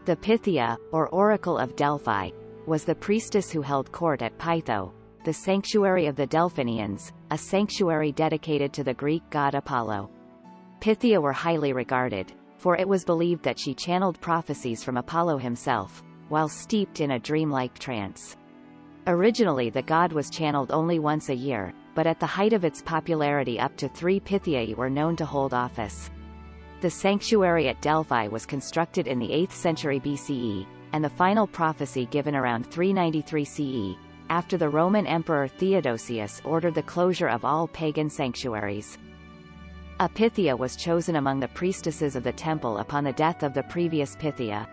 The Pythia, or Oracle of Delphi, was the priestess who held court at Pytho, the sanctuary of the Delphinians, a sanctuary dedicated to the Greek god Apollo. Pythia were highly regarded, for it was believed that she channeled prophecies from Apollo himself, while steeped in a dreamlike trance. Originally the god was channeled only once a year, but at the height of its popularity up to 3 Pythiae were known to hold office. The sanctuary at Delphi was constructed in the 8th century BCE, and the final prophecy given around 393 CE, after the Roman Emperor Theodosius ordered the closure of all pagan sanctuaries. A Pythia was chosen among the priestesses of the temple upon the death of the previous Pythia.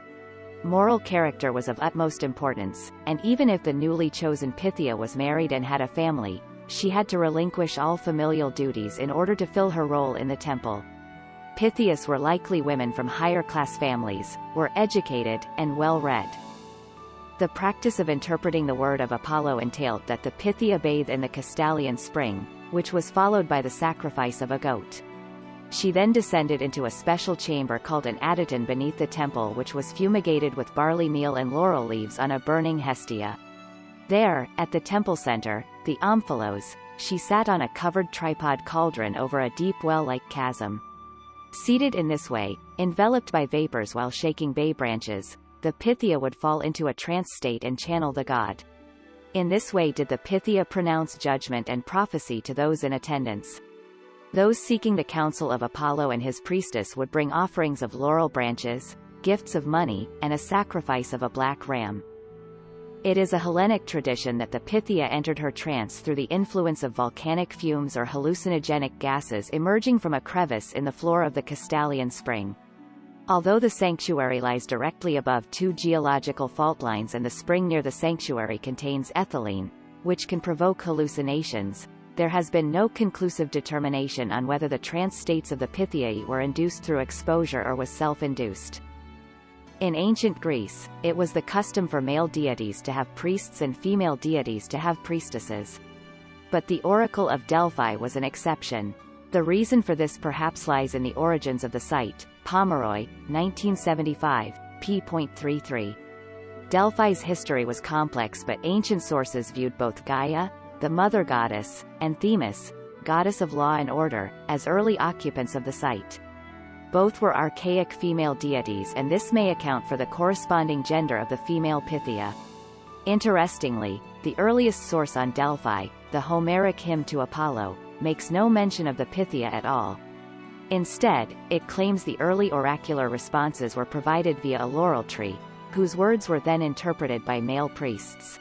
Moral character was of utmost importance, and even if the newly chosen Pythia was married and had a family, she had to relinquish all familial duties in order to fill her role in the temple. Pythias were likely women from higher-class families, were educated, and well-read. The practice of interpreting the word of Apollo entailed that the Pythia bathe in the Castalian spring, which was followed by the sacrifice of a goat. She then descended into a special chamber called an adyton beneath the temple, which was fumigated with barley meal and laurel leaves on a burning hestia. There, at the temple center, the omphalos, she sat on a covered tripod cauldron over a deep well-like chasm. Seated in this way, enveloped by vapors while shaking bay branches, the Pythia would fall into a trance state and channel the god. In this way did the Pythia pronounce judgment and prophecy to those in attendance. Those seeking the counsel of Apollo and his priestess would bring offerings of laurel branches, gifts of money, and a sacrifice of a black ram. It is a Hellenic tradition that the Pythia entered her trance through the influence of volcanic fumes or hallucinogenic gases emerging from a crevice in the floor of the Castalian spring. Although the sanctuary lies directly above 2 geological fault lines and the spring near the sanctuary contains ethylene, which can provoke hallucinations, there has been no conclusive determination on whether the trance states of the Pythiae were induced through exposure or was self-induced. In ancient Greece, it was the custom for male deities to have priests and female deities to have priestesses. But the Oracle of Delphi was an exception. The reason for this perhaps lies in the origins of the site. Pomeroy, 1975, p.33. Delphi's history was complex, but ancient sources viewed both Gaia, the mother goddess, and Themis, goddess of law and order, as early occupants of the site. Both were archaic female deities, and this may account for the corresponding gender of the female Pythia. Interestingly, the earliest source on Delphi, the Homeric hymn to Apollo, makes no mention of the Pythia at all. Instead, it claims the early oracular responses were provided via a laurel tree, whose words were then interpreted by male priests.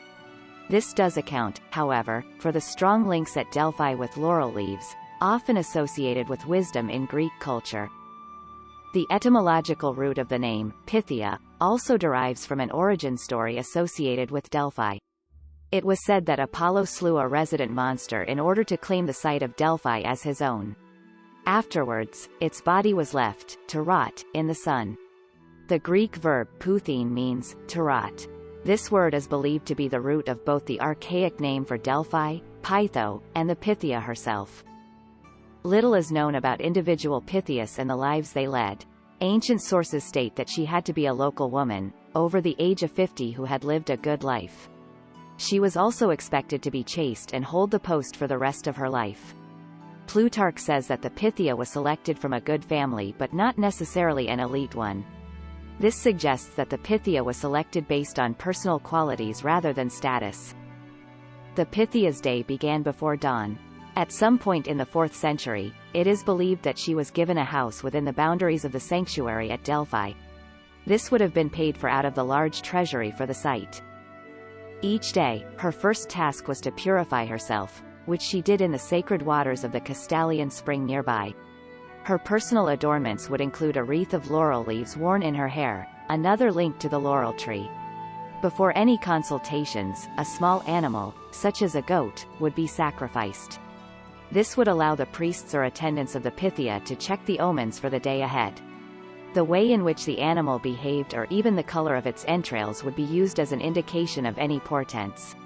This does account, however, for the strong links at Delphi with laurel leaves, often associated with wisdom in Greek culture. The etymological root of the name, Pythia, also derives from an origin story associated with Delphi. It was said that Apollo slew a resident monster in order to claim the site of Delphi as his own. Afterwards, its body was left, to rot, in the sun. The Greek verb pouthein means, to rot. This word is believed to be the root of both the archaic name for Delphi, Pytho, and the Pythia herself. Little is known about individual Pythias and the lives they led. Ancient sources state that she had to be a local woman, over the age of 50, who had lived a good life. She was also expected to be chaste and hold the post for the rest of her life. Plutarch says that the Pythia was selected from a good family but not necessarily an elite one. This suggests that the Pythia was selected based on personal qualities rather than status. The Pythia's day began before dawn. At some point in the 4th century, it is believed that she was given a house within the boundaries of the sanctuary at Delphi. This would have been paid for out of the large treasury for the site. Each day, her first task was to purify herself, which she did in the sacred waters of the Castalian spring nearby. Her personal adornments would include a wreath of laurel leaves worn in her hair, another link to the laurel tree. Before any consultations, a small animal, such as a goat, would be sacrificed. This would allow the priests or attendants of the Pythia to check the omens for the day ahead. The way in which the animal behaved or even the color of its entrails would be used as an indication of any portents.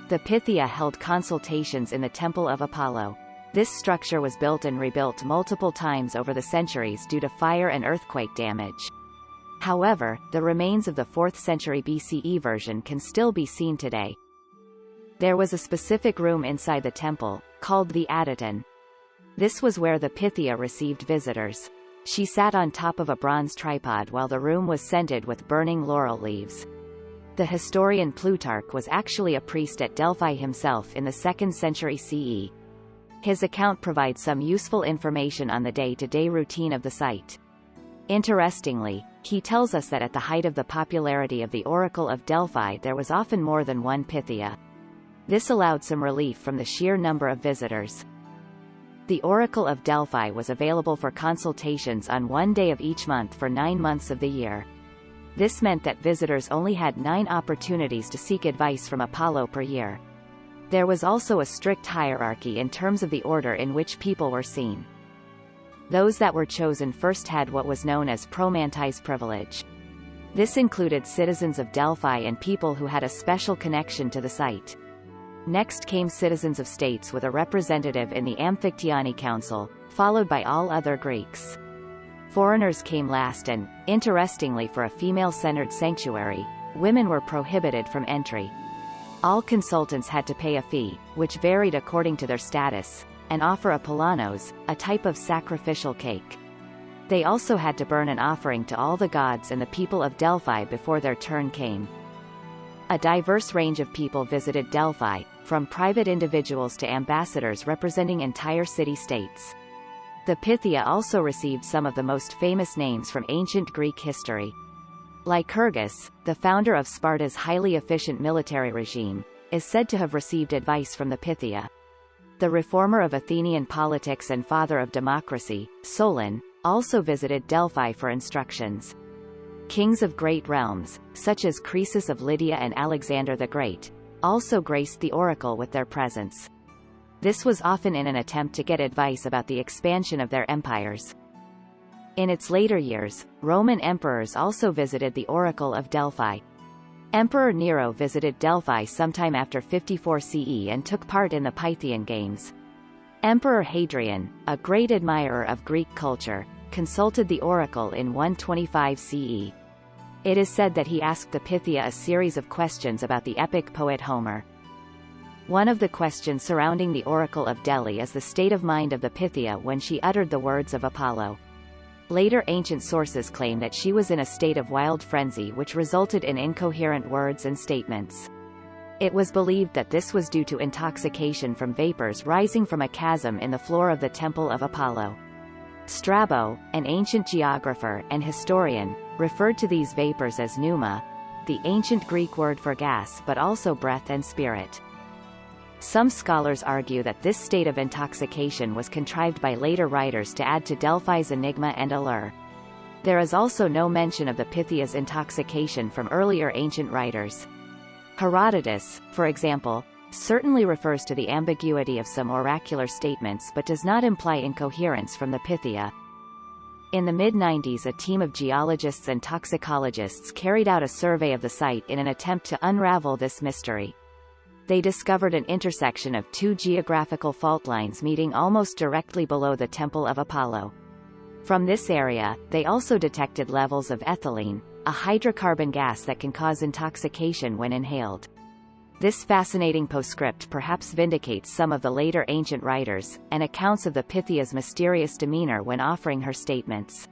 The Pythia held consultations in the Temple of Apollo. This structure was built and rebuilt multiple times over the centuries due to fire and earthquake damage. However, the remains of the 4th century BCE version can still be seen today. There was a specific room inside the temple, called the Adyton. This was where the Pythia received visitors. She sat on top of a bronze tripod while the room was scented with burning laurel leaves. The historian Plutarch was actually a priest at Delphi himself in the 2nd century CE. His account provides some useful information on the day-to-day routine of the site. Interestingly, he tells us that at the height of the popularity of the Oracle of Delphi there was often more than one Pythia. This allowed some relief from the sheer number of visitors. The Oracle of Delphi was available for consultations on one day of each month for 9 months of the year. This meant that visitors only had 9 opportunities to seek advice from Apollo per year. There was also a strict hierarchy in terms of the order in which people were seen. Those that were chosen first had what was known as promantis privilege. This included citizens of Delphi and people who had a special connection to the site. Next came citizens of states with a representative in the Amphictyony Council, followed by all other Greeks. Foreigners came last and, interestingly for a female-centered sanctuary, women were prohibited from entry. All consultants had to pay a fee, which varied according to their status, and offer a polanos, a type of sacrificial cake. They also had to burn an offering to all the gods and the people of Delphi before their turn came. A diverse range of people visited Delphi, from private individuals to ambassadors representing entire city-states. The Pythia also received some of the most famous names from ancient Greek history. Lycurgus, the founder of Sparta's highly efficient military regime, is said to have received advice from the Pythia. The reformer of Athenian politics and father of democracy, Solon, also visited Delphi for instructions. Kings of great realms, such as Croesus of Lydia and Alexander the Great, also graced the oracle with their presence. This was often in an attempt to get advice about the expansion of their empires. In its later years, Roman emperors also visited the Oracle of Delphi. Emperor Nero visited Delphi sometime after 54 CE and took part in the Pythian Games. Emperor Hadrian, a great admirer of Greek culture, consulted the oracle in 125 CE. It is said that he asked the Pythia a series of questions about the epic poet Homer. One of the questions surrounding the Oracle of Delphi is the state of mind of the Pythia when she uttered the words of Apollo. Later ancient sources claim that she was in a state of wild frenzy which resulted in incoherent words and statements. It was believed that this was due to intoxication from vapors rising from a chasm in the floor of the Temple of Apollo. Strabo, an ancient geographer and historian, referred to these vapors as pneuma, the ancient Greek word for gas but also breath and spirit. Some scholars argue that this state of intoxication was contrived by later writers to add to Delphi's enigma and allure. There is also no mention of the Pythia's intoxication from earlier ancient writers. Herodotus, for example, certainly refers to the ambiguity of some oracular statements but does not imply incoherence from the Pythia. In the mid-90s, a team of geologists and toxicologists carried out a survey of the site in an attempt to unravel this mystery. They discovered an intersection of 2 geographical fault lines meeting almost directly below the Temple of Apollo. From this area, they also detected levels of ethylene, a hydrocarbon gas that can cause intoxication when inhaled. This fascinating postscript perhaps vindicates some of the later ancient writers, and accounts of the Pythia's mysterious demeanor when offering her statements.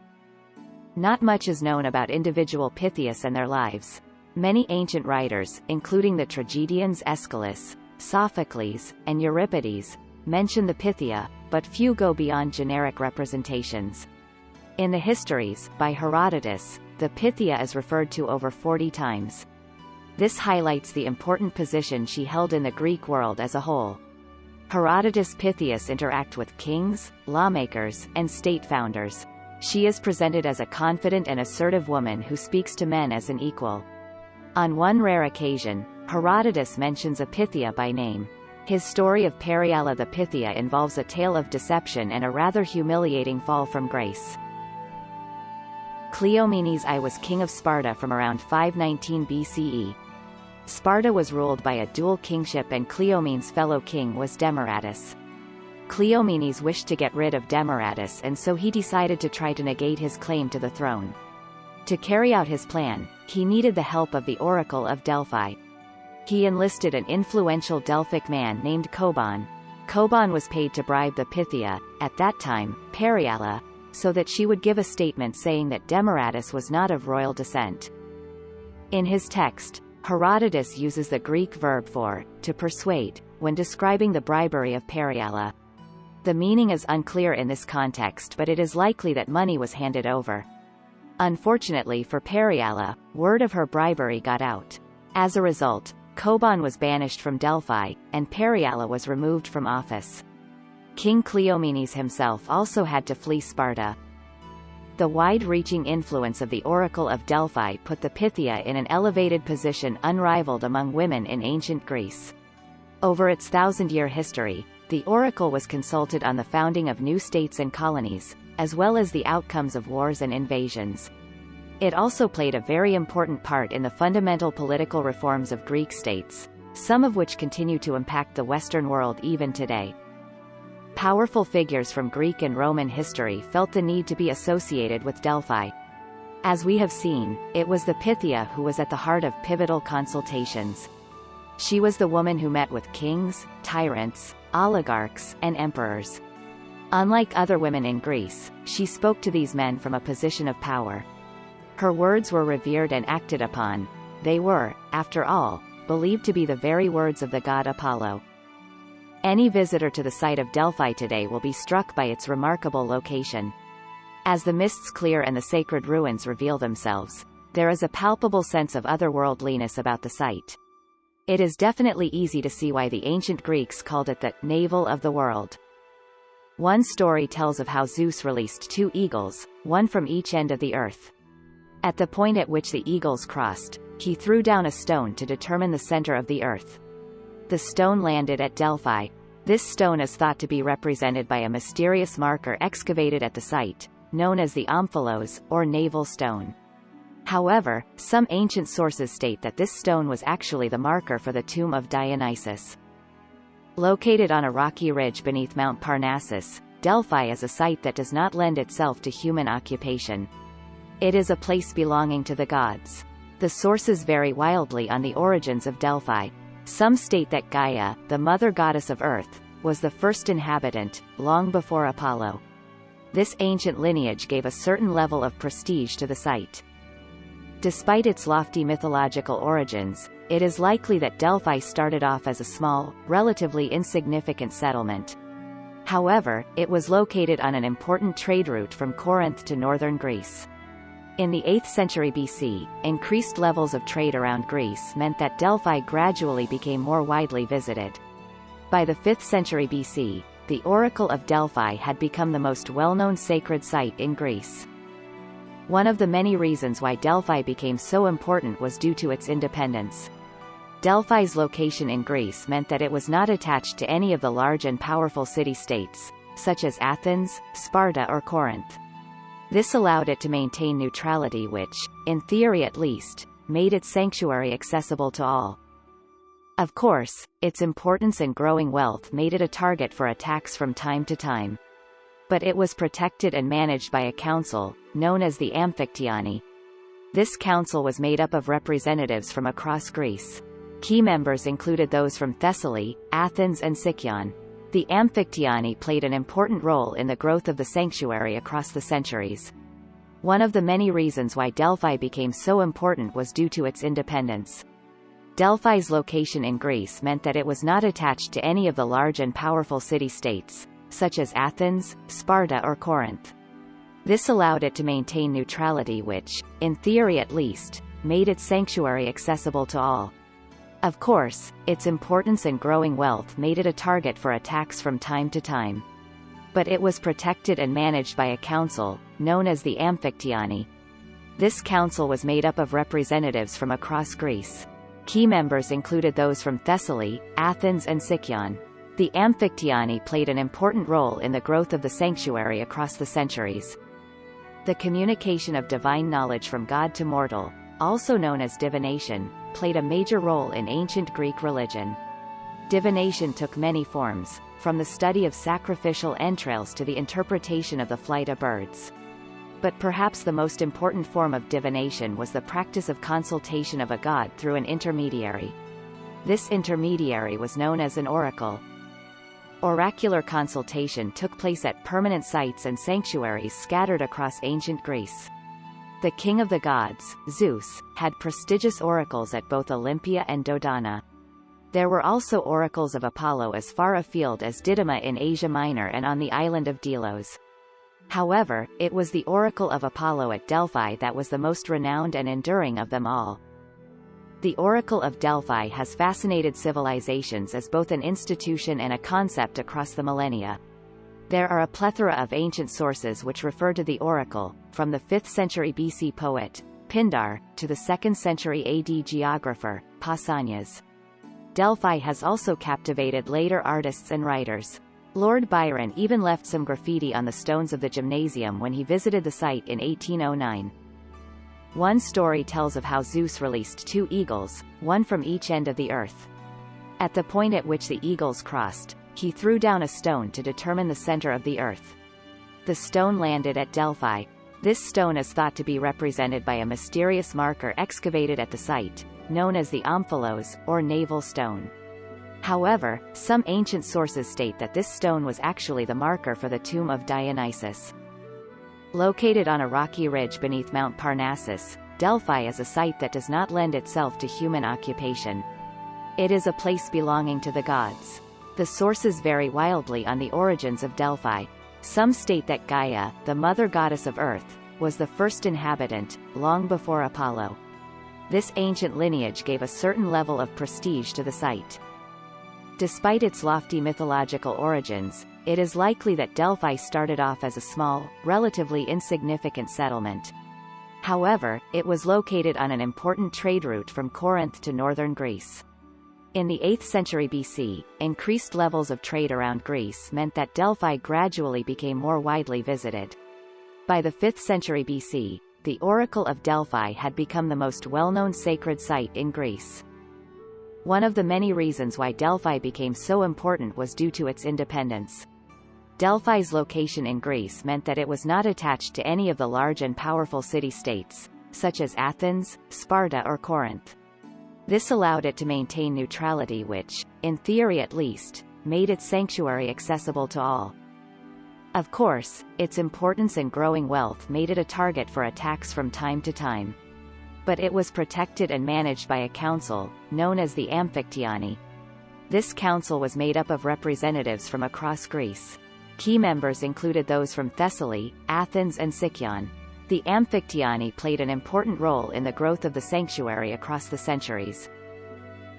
Not much is known about individual Pythias and their lives. Many ancient writers, including the tragedians Aeschylus, Sophocles, and Euripides, mention the Pythia, but few go beyond generic representations. In the histories, by Herodotus, the Pythia is referred to over 40 times. This highlights the important position she held in the Greek world as a whole. Herodotus' Pythias interact with kings, lawmakers, and state founders. She is presented as a confident and assertive woman who speaks to men as an equal. On one rare occasion, Herodotus mentions a Pythia by name. His story of Periala the Pythia involves a tale of deception and a rather humiliating fall from grace. Cleomenes I was king of Sparta from around 519 BCE. Sparta was ruled by a dual kingship and Cleomenes' fellow king was Demaratus. Cleomenes wished to get rid of Demaratus and so he decided to try to negate his claim to the throne. To carry out his plan, he needed the help of the Oracle of Delphi. He enlisted an influential Delphic man named Koban. Koban was paid to bribe the Pythia, at that time, Periala, so that she would give a statement saying that Demaratus was not of royal descent. In his text, Herodotus uses the Greek verb for, to persuade, when describing the bribery of Periala. The meaning is unclear in this context, but it is likely that money was handed over. Unfortunately for Periala, word of her bribery got out. As a result, Koban was banished from Delphi, and Periala was removed from office. King Cleomenes himself also had to flee Sparta. The wide-reaching influence of the Oracle of Delphi put the Pythia in an elevated position unrivaled among women in ancient Greece. Over its thousand-year history, the Oracle was consulted on the founding of new states and colonies, as well as the outcomes of wars and invasions. It also played a very important part in the fundamental political reforms of Greek states, some of which continue to impact the Western world even today. Powerful figures from Greek and Roman history felt the need to be associated with Delphi. As we have seen, it was the Pythia who was at the heart of pivotal consultations. She was the woman who met with kings, tyrants, oligarchs, and emperors. Unlike other women in Greece, she spoke to these men from a position of power. Her words were revered and acted upon. They were, after all, believed to be the very words of the god Apollo. Any visitor to the site of Delphi today will be struck by its remarkable location. As the mists clear and the sacred ruins reveal themselves, there is a palpable sense of otherworldliness about the site. It is definitely easy to see why the ancient Greeks called it the navel of the world. One story tells of how Zeus released two eagles, one from each end of the earth. At the point at which the eagles crossed, he threw down a stone to determine the center of the earth. The stone landed at Delphi. This stone is thought to be represented by a mysterious marker excavated at the site, known as the omphalos, or navel stone. However, some ancient sources state that this stone was actually the marker for the tomb of Dionysus. Located on a rocky ridge beneath Mount Parnassus, Delphi is a site that does not lend itself to human occupation. It is a place belonging to the gods. The sources vary wildly on the origins of Delphi. Some state that Gaia, the mother goddess of Earth, was the first inhabitant, long before Apollo. This ancient lineage gave a certain level of prestige to the site. Despite its lofty mythological origins, it is likely that Delphi started off as a small, relatively insignificant settlement. However, it was located on an important trade route from Corinth to northern Greece. In the 8th century BC, increased levels of trade around Greece meant that Delphi gradually became more widely visited. By the 5th century BC, the Oracle of Delphi had become the most well-known sacred site in Greece. One of the many reasons why Delphi became so important was due to its independence. Delphi's location in Greece meant that it was not attached to any of the large and powerful city-states, such as Athens, Sparta or Corinth. This allowed it to maintain neutrality which, in theory at least, made its sanctuary accessible to all. Of course, its importance and growing wealth made it a target for attacks from time to time. But it was protected and managed by a council, known as the Amphictyoni. This council was made up of representatives from across Greece. Key members included those from Thessaly, Athens and Sicyon. The Amphictyoni played an important role in the growth of the sanctuary across the centuries. One of the many reasons why Delphi became so important was due to its independence. Delphi's location in Greece meant that it was not attached to any of the large and powerful city-states, such as Athens, Sparta or Corinth. This allowed it to maintain neutrality which, in theory at least, made its sanctuary accessible to all. Of course, its importance and growing wealth made it a target for attacks from time to time. But it was protected and managed by a council, known as the Amphictyoni. This council was made up of representatives from across Greece. Key members included those from Thessaly, Athens and Sicyon. The Amphictyoni played an important role in the growth of the sanctuary across the centuries. The communication of divine knowledge from God to mortal, also known as divination, played a major role in ancient Greek religion. Divination took many forms, from the study of sacrificial entrails to the interpretation of the flight of birds. But perhaps the most important form of divination was the practice of consultation of a god through an intermediary. This intermediary was known as an oracle. Oracular consultation took place at permanent sites and sanctuaries scattered across ancient Greece. The king of the gods, Zeus, had prestigious oracles at both Olympia and Dodona. There were also oracles of Apollo as far afield as Didyma in Asia Minor and on the island of Delos. However, it was the oracle of Apollo at Delphi that was the most renowned and enduring of them all. The Oracle of Delphi has fascinated civilizations as both an institution and a concept across the millennia. There are a plethora of ancient sources which refer to the oracle, from the 5th century BC poet, Pindar, to the 2nd century AD geographer, Pausanias. Delphi has also captivated later artists and writers. Lord Byron even left some graffiti on the stones of the gymnasium when he visited the site in 1809. One story tells of how Zeus released 2 eagles, one from each end of the earth. At the point at which the eagles crossed, he threw down a stone to determine the center of the earth. The stone landed at Delphi. This stone is thought to be represented by a mysterious marker excavated at the site, known as the omphalos, or navel stone. However, some ancient sources state that this stone was actually the marker for the tomb of Dionysus. Located on a rocky ridge beneath Mount Parnassus, Delphi is a site that does not lend itself to human occupation. It is a place belonging to the gods. The sources vary wildly on the origins of Delphi. Some state that Gaia, the mother goddess of Earth, was the first inhabitant, long before Apollo. This ancient lineage gave a certain level of prestige to the site. Despite its lofty mythological origins, it is likely that Delphi started off as a small, relatively insignificant settlement. However, it was located on an important trade route from Corinth to northern Greece. In the 8th century BC, increased levels of trade around Greece meant that Delphi gradually became more widely visited. By the 5th century BC, the Oracle of Delphi had become the most well-known sacred site in Greece. One of the many reasons why Delphi became so important was due to its independence. Delphi's location in Greece meant that it was not attached to any of the large and powerful city-states, such as Athens, Sparta or Corinth. This allowed it to maintain neutrality which, in theory at least, made its sanctuary accessible to all. Of course, its importance and growing wealth made it a target for attacks from time to time. But it was protected and managed by a council, known as the Amphictyony. This council was made up of representatives from across Greece. Key members included those from Thessaly, Athens and Sicyon. The Amphictyony played an important role in the growth of the sanctuary across the centuries.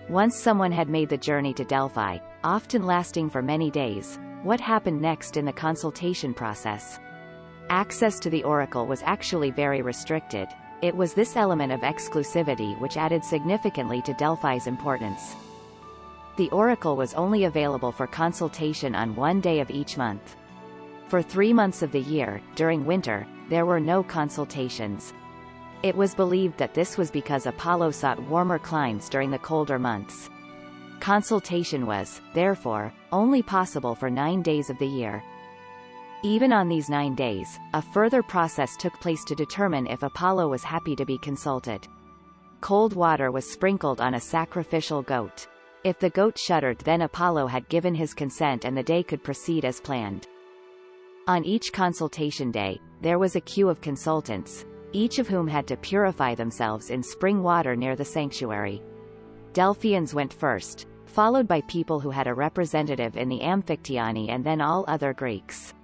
Once someone had made the journey to Delphi, often lasting for many days, what happened next in the consultation process? Access to the oracle was actually very restricted. It was this element of exclusivity which added significantly to Delphi's importance. The oracle was only available for consultation on one day of each month. For 3 months of the year, during winter, there were no consultations. It was believed that this was because Apollo sought warmer climes during the colder months. Consultation was, therefore, only possible for 9 days of the year. Even on these 9 days, a further process took place to determine if Apollo was happy to be consulted. Cold water was sprinkled on a sacrificial goat. If the goat shuddered, then Apollo had given his consent and the day could proceed as planned. On each consultation day, there was a queue of consultants, each of whom had to purify themselves in spring water near the sanctuary. Delphians went first, followed by people who had a representative in the Amphictyony and then all other Greeks.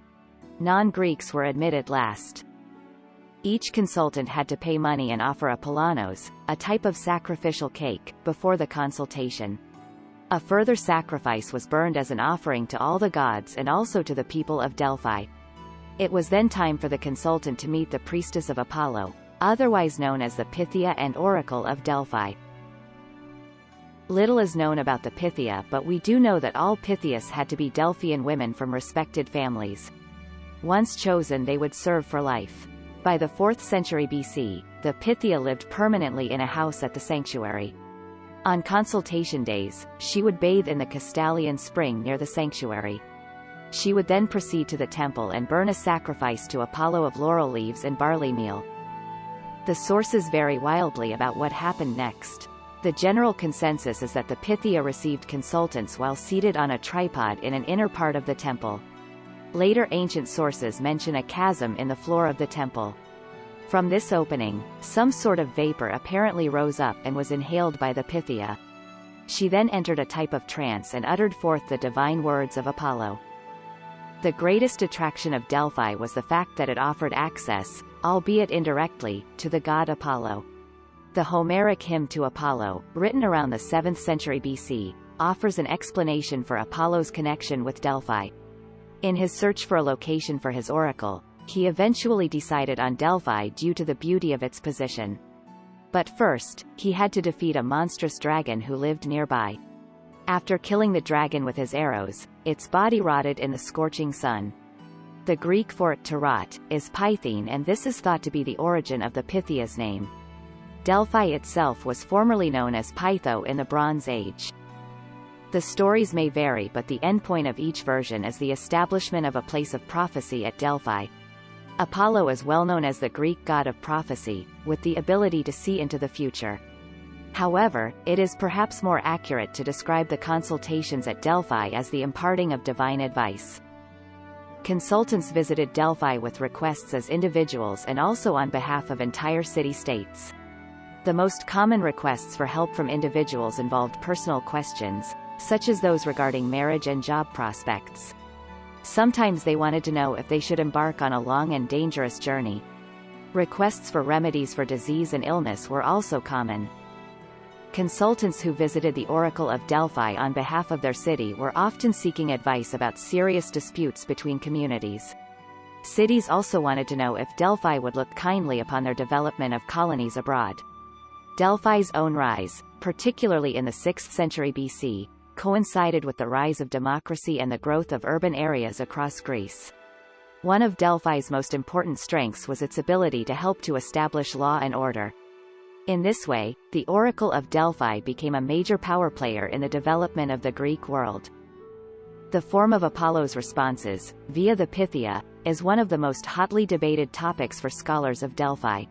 Non-Greeks were admitted last. Each consultant had to pay money and offer a polanos, a type of sacrificial cake, before the consultation. A further sacrifice was burned as an offering to all the gods and also to the people of Delphi. It was then time for the consultant to meet the priestess of Apollo, otherwise known as the Pythia and Oracle of Delphi. Little is known about the Pythia, but we do know that all Pythias had to be Delphian women from respected families. Once chosen, they would serve for life. By the 4th century BC, the Pythia lived permanently in a house at the sanctuary. On consultation days, she would bathe in the Castalian spring near the sanctuary. She would then proceed to the temple and burn a sacrifice to Apollo of laurel leaves and barley meal. The sources vary wildly about what happened next. The general consensus is that the Pythia received consultants while seated on a tripod in an inner part of the temple. Later ancient sources mention a chasm in the floor of the temple. From this opening, some sort of vapor apparently rose up and was inhaled by the Pythia. She then entered a type of trance and uttered forth the divine words of Apollo. The greatest attraction of Delphi was the fact that it offered access, albeit indirectly, to the god Apollo. The Homeric hymn to Apollo, written around the 7th century BC, offers an explanation for Apollo's connection with Delphi. In his search for a location for his oracle, he eventually decided on Delphi due to the beauty of its position. But first, he had to defeat a monstrous dragon who lived nearby. After killing the dragon with his arrows, its body rotted in the scorching sun. The Greek for to rot is Pythine, and this is thought to be the origin of the Pythia's name. Delphi itself was formerly known as Pytho in the Bronze Age. The stories may vary, but the endpoint of each version is the establishment of a place of prophecy at Delphi. Apollo is well known as the Greek god of prophecy, with the ability to see into the future. However, it is perhaps more accurate to describe the consultations at Delphi as the imparting of divine advice. Consultants visited Delphi with requests as individuals and also on behalf of entire city-states. The most common requests for help from individuals involved personal questions, such as those regarding marriage and job prospects. Sometimes they wanted to know if they should embark on a long and dangerous journey. Requests for remedies for disease and illness were also common. Consultants who visited the Oracle of Delphi on behalf of their city were often seeking advice about serious disputes between communities. Cities also wanted to know if Delphi would look kindly upon their development of colonies abroad. Delphi's own rise, particularly in the 6th century BC, coincided with the rise of democracy and the growth of urban areas across Greece. One of Delphi's most important strengths was its ability to help to establish law and order. In this way, the Oracle of Delphi became a major power player in the development of the Greek world. The form of Apollo's responses, via the Pythia, is one of the most hotly debated topics for scholars of Delphi.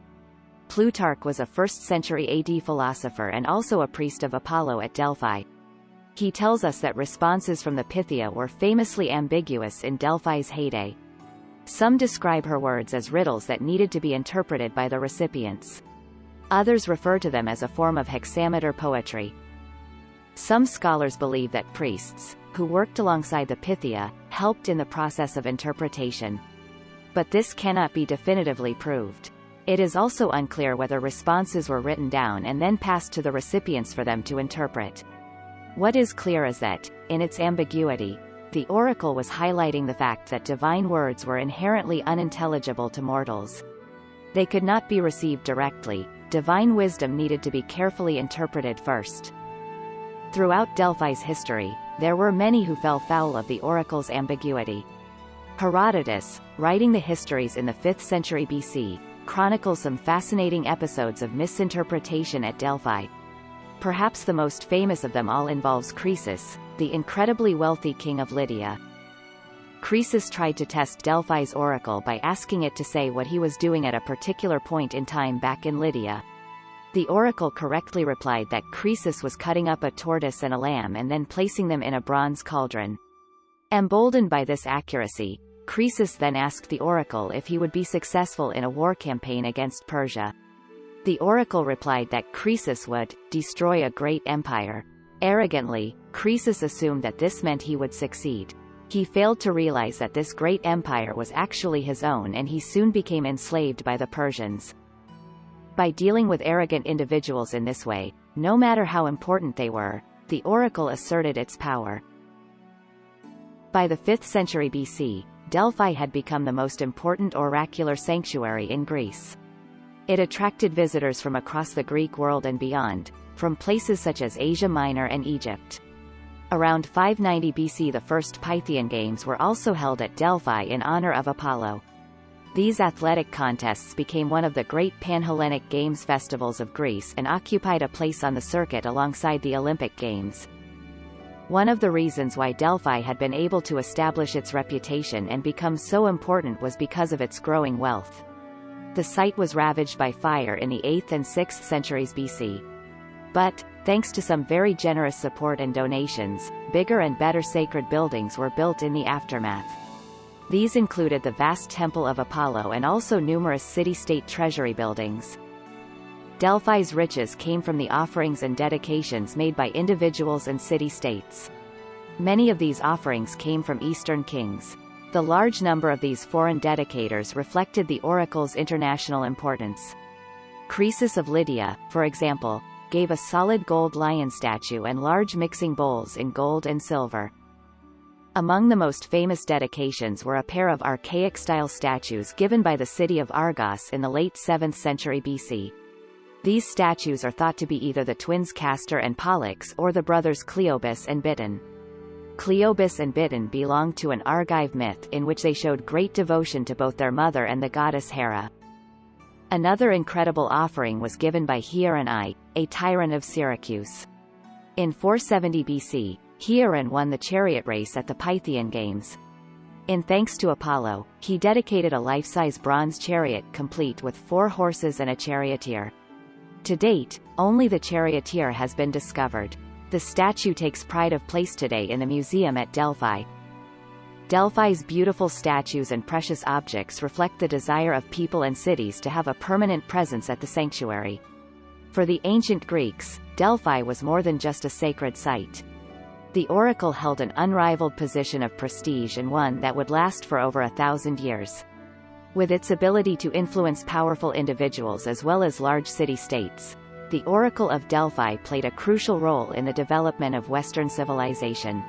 Plutarch was a 1st century AD philosopher and also a priest of Apollo at Delphi. He tells us that responses from the Pythia were famously ambiguous in Delphi's heyday. Some describe her words as riddles that needed to be interpreted by the recipients. Others refer to them as a form of hexameter poetry. Some scholars believe that priests, who worked alongside the Pythia, helped in the process of interpretation. But this cannot be definitively proved. It is also unclear whether responses were written down and then passed to the recipients for them to interpret. What is clear is that, in its ambiguity, the oracle was highlighting the fact that divine words were inherently unintelligible to mortals. They could not be received directly. Divine wisdom needed to be carefully interpreted first. Throughout Delphi's history, there were many who fell foul of the oracle's ambiguity. Herodotus, writing the histories in the 5th century BC, chronicles some fascinating episodes of misinterpretation at Delphi. Perhaps the most famous of them all involves Croesus, the incredibly wealthy king of Lydia. Croesus tried to test Delphi's oracle by asking it to say what he was doing at a particular point in time back in Lydia. The oracle correctly replied that Croesus was cutting up a tortoise and a lamb and then placing them in a bronze cauldron. Emboldened by this accuracy, Croesus then asked the oracle if he would be successful in a war campaign against Persia. The oracle replied that Croesus would destroy a great empire. Arrogantly, Croesus assumed that this meant he would succeed. He failed to realize that this great empire was actually his own, and he soon became enslaved by the Persians. By dealing with arrogant individuals in this way, no matter how important they were, the oracle asserted its power. By the 5th century BC, Delphi had become the most important oracular sanctuary in Greece. It attracted visitors from across the Greek world and beyond, from places such as Asia Minor and Egypt. Around 590 BC, the first Pythian Games were also held at Delphi in honor of Apollo. These athletic contests became one of the great Panhellenic Games festivals of Greece and occupied a place on the circuit alongside the Olympic Games. One of the reasons why Delphi had been able to establish its reputation and become so important was because of its growing wealth. The site was ravaged by fire in the 8th and 6th centuries BC. But, thanks to some very generous support and donations, bigger and better sacred buildings were built in the aftermath. These included the vast Temple of Apollo and also numerous city-state treasury buildings. Delphi's riches came from the offerings and dedications made by individuals and city-states. Many of these offerings came from Eastern kings. The large number of these foreign dedicators reflected the oracle's international importance. Croesus of Lydia, for example, gave a solid gold lion statue and large mixing bowls in gold and silver. Among the most famous dedications were a pair of archaic-style statues given by the city of Argos in the late 7th century BC. These statues are thought to be either the twins Castor and Pollux or the brothers Cleobis and Biton. Cleobis and Biton belonged to an Argive myth in which they showed great devotion to both their mother and the goddess Hera. Another incredible offering was given by Hieron I, a tyrant of Syracuse. In 470 BC, Hieron won the chariot race at the Pythian Games. In thanks to Apollo, he dedicated a life-size bronze chariot complete with 4 horses and a charioteer. To date, only the charioteer has been discovered. The statue takes pride of place today in the museum at Delphi. Delphi's beautiful statues and precious objects reflect the desire of people and cities to have a permanent presence at the sanctuary. For the ancient Greeks, Delphi was more than just a sacred site. The oracle held an unrivaled position of prestige and one that would last for over 1,000 years. With its ability to influence powerful individuals as well as large city-states, the Oracle of Delphi played a crucial role in the development of Western civilization.